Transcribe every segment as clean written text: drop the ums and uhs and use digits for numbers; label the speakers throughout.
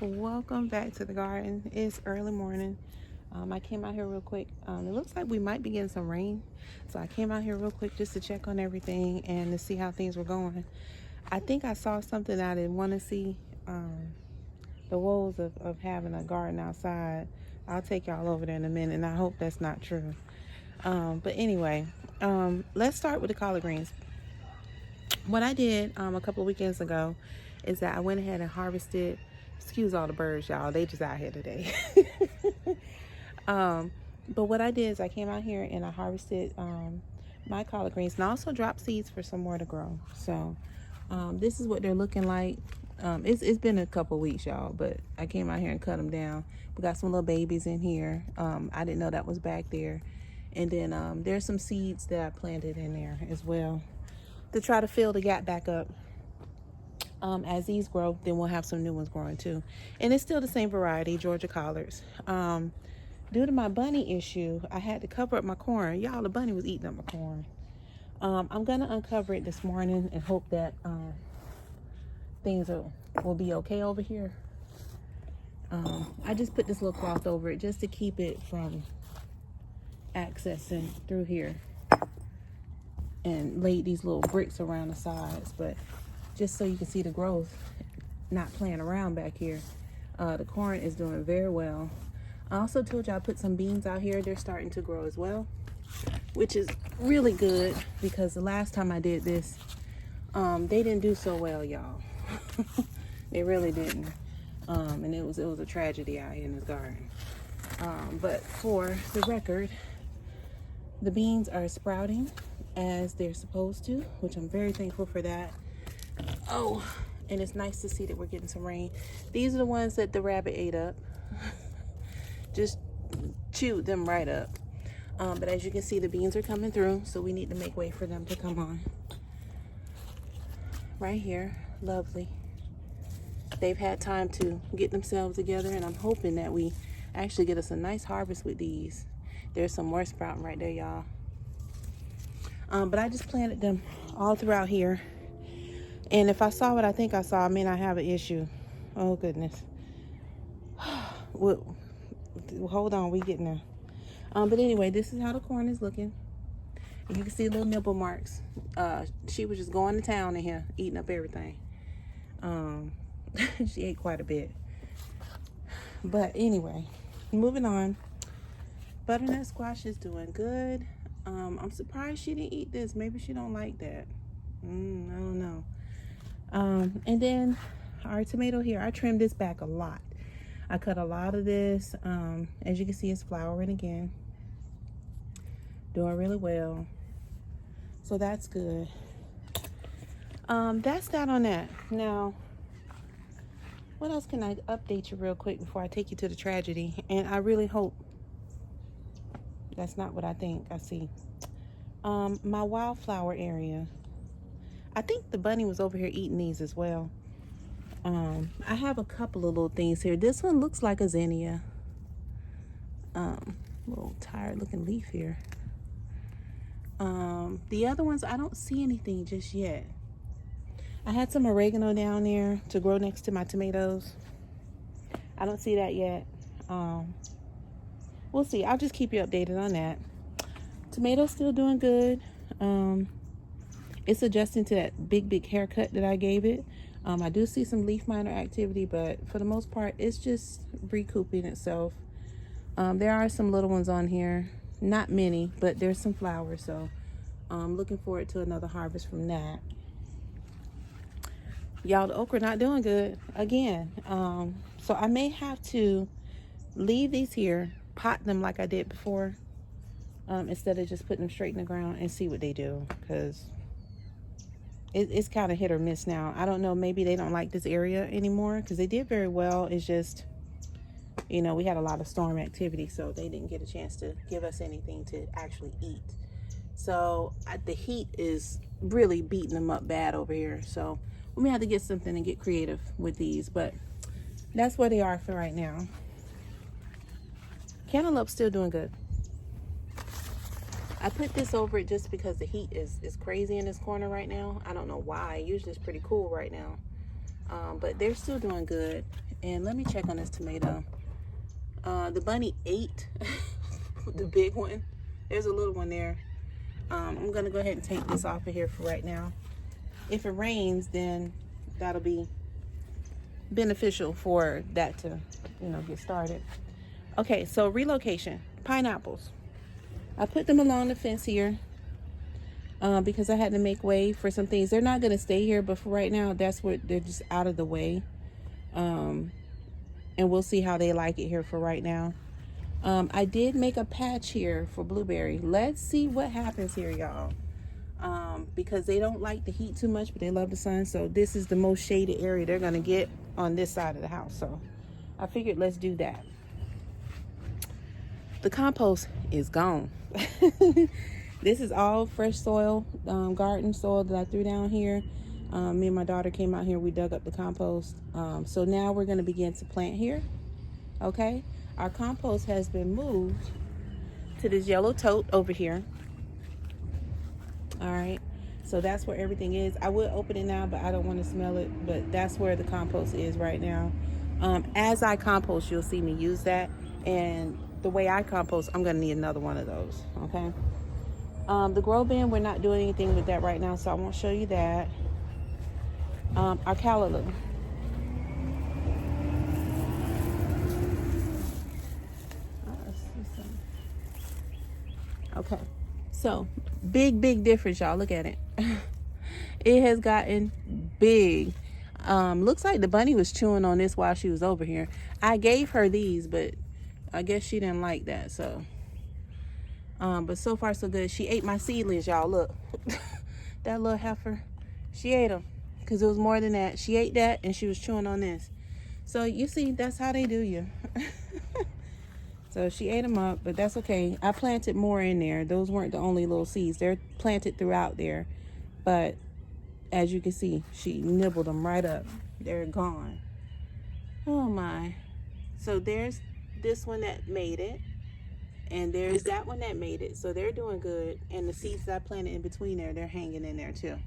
Speaker 1: Welcome back to the garden. It's early morning. I came out here real quick. It looks like we might be getting some rain, so I came out here real quick just to check on everything and to see how things were going. I think I saw something I didn't want to see. The woes of having a garden outside. I'll take y'all over there in a minute, and I hope that's not true. But anyway, let's start with the collard greens. What I did a couple of weekends ago is that I went ahead and harvested. Excuse all the birds, y'all. They just out here today. But what I did is I came out here and I harvested my collard greens and I also dropped seeds for some more to grow. So this is what they're looking like. It's been a couple weeks, y'all, but I came out here and cut them down. We got some little babies in here. I didn't know that was back there. And then there's some seeds that I planted in there as well to try to fill the gap back up. As these grow, then we'll have some new ones growing too. And it's still the same variety, Georgia collards. Due to my bunny issue, I had to cover up my corn. Y'all, the bunny was eating up my corn. I'm gonna uncover it this morning and hope that things will be okay over here. I just put this little cloth over it just to keep it from accessing through here, and laid these little bricks around the sides, but just so you can see the growth, not playing around back here. The corn is doing very well. I also told you I put some beans out here. They're starting to grow as well, which is really good because the last time I did this, they didn't do so well, y'all. They really didn't. And it was a tragedy out here in this garden. But for the record, the beans are sprouting as they're supposed to, which I'm very thankful for that. Oh, and it's nice to see that we're getting some rain. These are the ones that the rabbit ate up. Just chewed them right up. But as you can see, the beans are coming through, so we need to make way for them to come on. Right here, lovely. They've had time to get themselves together, and I'm hoping that we actually get us a nice harvest with these. There's some more sprouting right there, y'all. But I just planted them all throughout here. And if I saw what I think I saw, I may not have an issue. Oh, goodness. Well, hold on, we getting there. But anyway, this is how the corn is looking. And you can see little nibble marks. She was just going to town in here, eating up everything. She ate quite a bit. But anyway, moving on. Butternut squash is doing good. I'm surprised she didn't eat this. Maybe she don't like that. I don't know. And then our tomato here, I trimmed this back a lot. I cut a lot of this. As you can see, it's flowering again. Doing really well. So that's good. That's that on that. Now, what else can I update you real quick before I take you to the tragedy? And I really hope that's not what I think I see. My wildflower area. I think the bunny was over here eating these as well. I have a couple of little things here. This one looks like a zinnia. Little tired looking leaf here. The other ones, I don't see anything just yet. I had some oregano down there to grow next to my tomatoes. I don't see that yet. We'll see. I'll just keep you updated on that. Tomatoes still doing good. It's adjusting to that big haircut that I gave it. I do see some leaf miner activity, but for the most part, it's just recouping itself. There are some little ones on here. Not many, but there's some flowers, so I'm looking forward to another harvest from that. Y'all, the okra not doing good again. So I may have to leave these here, pot them like I did before, instead of just putting them straight in the ground and see what they do, because it's kind of hit or miss now. I don't know, maybe they don't like this area anymore, because they did very well. It's just, you know, we had a lot of storm activity, so they didn't get a chance to give us anything to actually eat. So the heat is really beating them up bad over here, so we may have to get something and get creative with these, but that's where they are for right now. Cantaloupe's still doing good. I put this over it just because the heat is crazy in this corner right now. I don't know why. Usually it's pretty cool right now. But they're still doing good. And let me check on this tomato. The bunny ate the big one. There's a little one there. I'm gonna go ahead and take this off of here for right now. If it rains, then that'll be beneficial for that to, get started. Okay, so relocation. Pineapples. I put them along the fence here because I had to make way for some things. They're not going to stay here, but for right now, that's what they're just out of the way. And we'll see how they like it here for right now. I did make a patch here for blueberry. Let's see what happens here, y'all. Because they don't like the heat too much, but they love the sun. So this is the most shaded area they're going to get on this side of the house. So I figured let's do that. The compost is gone. This is all fresh soil, garden soil that I threw down here. Me and my daughter came out here, we dug up the compost. So now we're going to begin to plant here. Okay, our compost has been moved to this yellow tote over here. All right, so that's where everything is. I would open it now, but I don't want to smell it. But that's where the compost is right now. As I compost, you'll see me use that. And the way I compost, I'm going to need another one of those. Okay. The grow bin, we're not doing anything with that right now, so I won't show you that. Our callaloo. Okay, so big difference, y'all. Look at it. It has gotten big. Looks like the bunny was chewing on this while she was over here. I gave her these, but I guess she didn't like that. So but so far so good. She ate my seedlings, y'all. Look. That little heifer, she ate them because it was more than that. She ate that and she was chewing on this. So you see, that's how they do you. So she ate them up, but that's okay. I planted more in there. Those weren't the only little seeds. They're planted throughout there. But as you can see, she nibbled them right up. They're gone. Oh my. So there's this one that made it. And there's that one that made it. So they're doing good. And the seeds that I planted in between there, they're hanging in there too.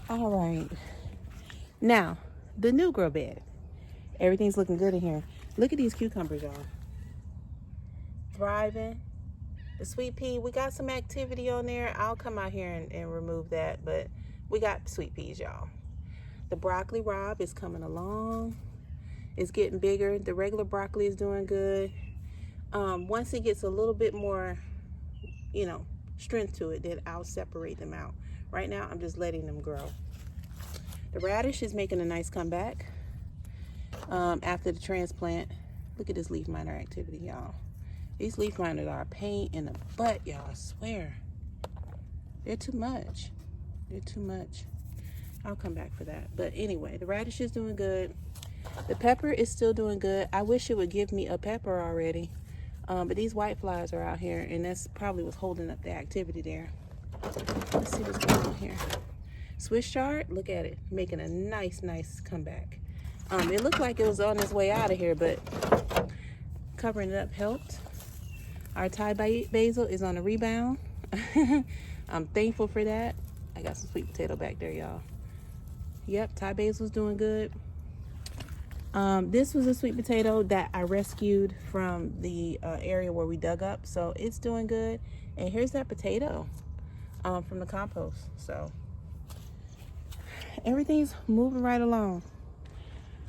Speaker 1: All right. Now, the new grow bed. Everything's looking good in here. Look at these cucumbers, y'all. Thriving. The sweet pea, we got some activity on there. I'll come out here and remove that, but we got sweet peas, y'all. The broccoli rabe is coming along. It's getting bigger. The regular broccoli is doing good. Once it gets a little bit more, strength to it, then I'll separate them out. Right now, I'm just letting them grow. The radish is making a nice comeback. After the transplant. Look at this leaf miner activity, y'all. These leaf miners are a pain in the butt, y'all. I swear. They're too much. They're too much. I'll come back for that. But anyway, the radish is doing good. The pepper is still doing good. I wish it would give me a pepper already. But these white flies are out here, and that's probably what's holding up the activity there. Let's see what's going on here. Swiss chard, look at it. Making a nice comeback. It looked like it was on its way out of here, but covering it up helped. Our Thai basil is on a rebound. I'm thankful for that. I got some sweet potato back there, y'all. Yep, Thai basil's doing good. This was a sweet potato that I rescued from the area where we dug up, so it's doing good. And here's that potato from the compost. So everything's moving right along.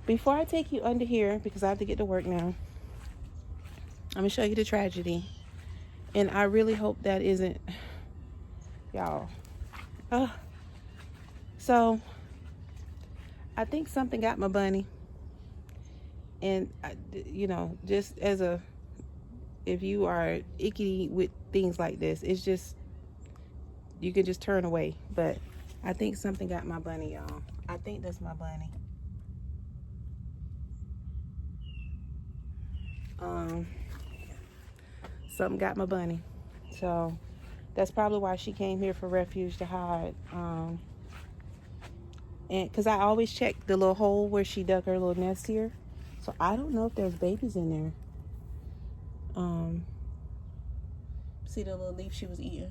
Speaker 1: Before I take you under here, because I have to get to work now, I'm gonna show you the tragedy. And I really hope that isn't, y'all. So I think something got my bunny. And just as if you are icky with things like this, it's just, you can just turn away. But I think something got my bunny, y'all. I think that's my bunny. Something got my bunny. So that's probably why she came here for refuge to hide. And because I always check the little hole where she dug her little nest here. So I don't know if there's babies in there. See the little leaf she was eating.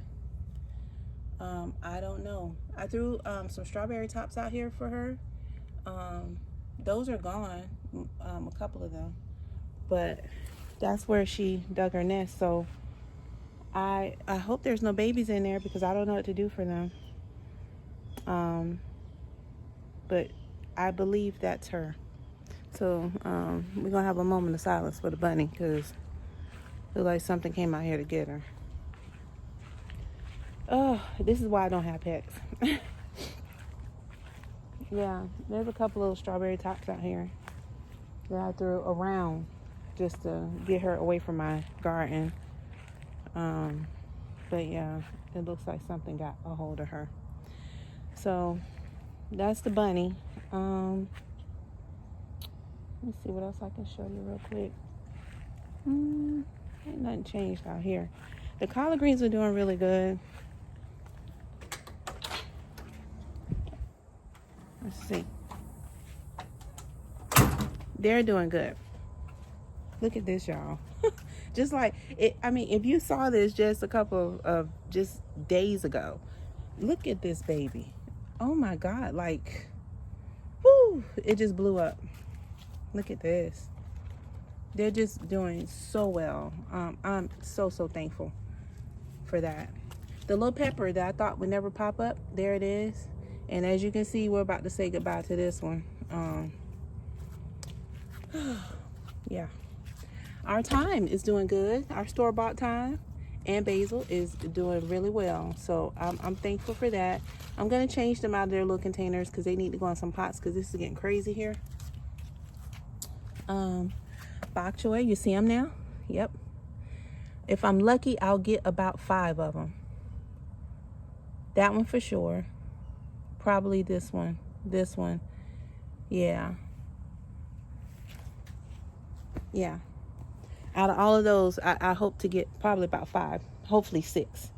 Speaker 1: I don't know. I threw some strawberry tops out here for her. Those are gone, a couple of them, but that's where she dug her nest. So I hope there's no babies in there because I don't know what to do for them. But I believe that's her. So we're gonna have a moment of silence for the bunny because it looks like something came out here to get her. Oh, this is why I don't have pets. Yeah, there's a couple little strawberry tops out here that I threw around just to get her away from my garden. But yeah, it looks like something got a hold of her. So that's the bunny. Let me see what else I can show you real quick. Ain't nothing changed out here. The collard greens are doing really good. Let's see. They're doing good. Look at this, y'all. Just like it, I mean, if you saw this just a couple of just days ago, look at this baby. Oh my God, like, whoo, it just blew up. Look at this. They're just doing so well. I'm so thankful for that. The little pepper that I thought would never pop up, there it is. And as you can see, we're about to say goodbye to this one. Yeah. Our thyme is doing good. Our store-bought thyme and basil is doing really well. So I'm thankful for that. I'm going to change them out of their little containers because they need to go in some pots because this is getting crazy here. Bok choy, you see them now? Yep. If I'm lucky, I'll get about 5 of them. That one for sure. Probably this one. This one. Yeah. Yeah. Out of all of those, I hope to get probably about 5. Hopefully 6.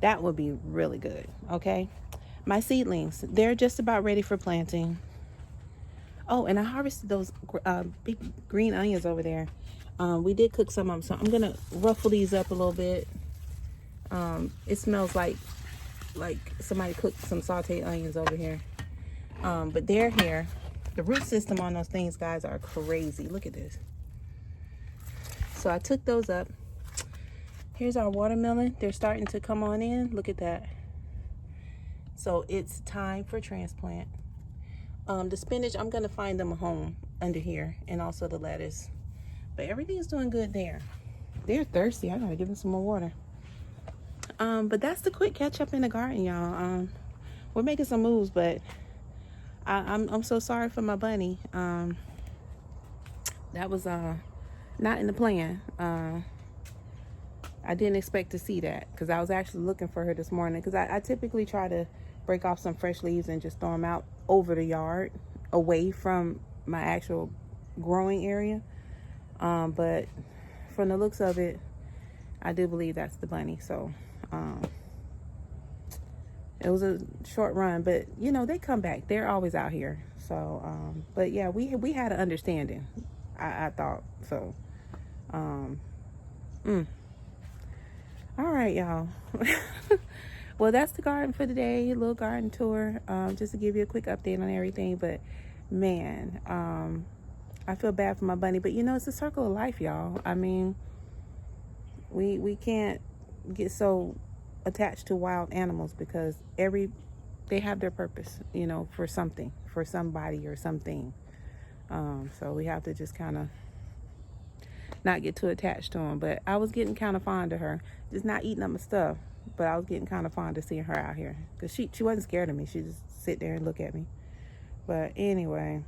Speaker 1: That would be really good. Okay. My seedlings, they're just about ready for planting. Oh, and I harvested those big green onions over there. We did cook some of them, so I'm gonna ruffle these up a little bit. It smells like somebody cooked some sauteed onions over here. But they're here. The root system on those things, guys, are crazy. Look at this. So I took those up. Here's our watermelon. They're starting to come on in. Look at that. So it's time for transplant. The spinach, I'm gonna find them a home under here, and also the lettuce. But everything's doing good there. They're thirsty. I gotta give them some more water. But that's the quick catch up in the garden, y'all. We're making some moves, but I'm so sorry for my bunny. That was not in the plan. I didn't expect to see that because I was actually looking for her this morning because I typically try to break off some fresh leaves and just throw them out over the yard away from my actual growing area. But from the looks of it, I do believe that's the bunny. So it was a short run, but you know, they come back. They're always out here. So but yeah, we had an understanding, I thought. So all right, y'all. Well, that's the garden for today. A little garden tour, just to give you a quick update on everything. But man, I feel bad for my bunny, but you know, it's a circle of life, y'all. I mean, we can't get so attached to wild animals because they have their purpose, you know, for something, for somebody or something. So we have to just kind of not get too attached to them. But I was getting kind of fond of her, just not eating up my stuff, but I was getting kind of fond of seeing her out here because she wasn't scared of me. She just sit there and look at me. But anyway,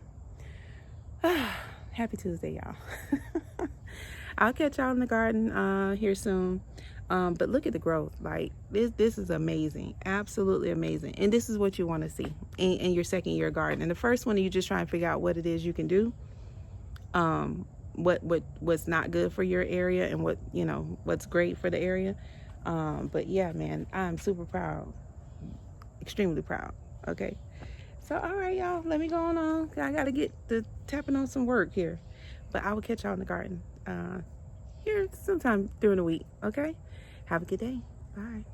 Speaker 1: happy Tuesday, y'all. I'll catch y'all in the garden here soon. But look at the growth. Like this is amazing, absolutely amazing. And this is what you want to see in your second year garden. And the first one, you just try and figure out what it is you can do, what's not good for your area, and what, you know, what's great for the area. But yeah, man, I'm super proud, extremely proud. Okay, so all right, y'all, let me go on. I gotta get to tapping on some work here, but I will catch y'all in the garden here sometime during the week. Okay, have a good day. Bye.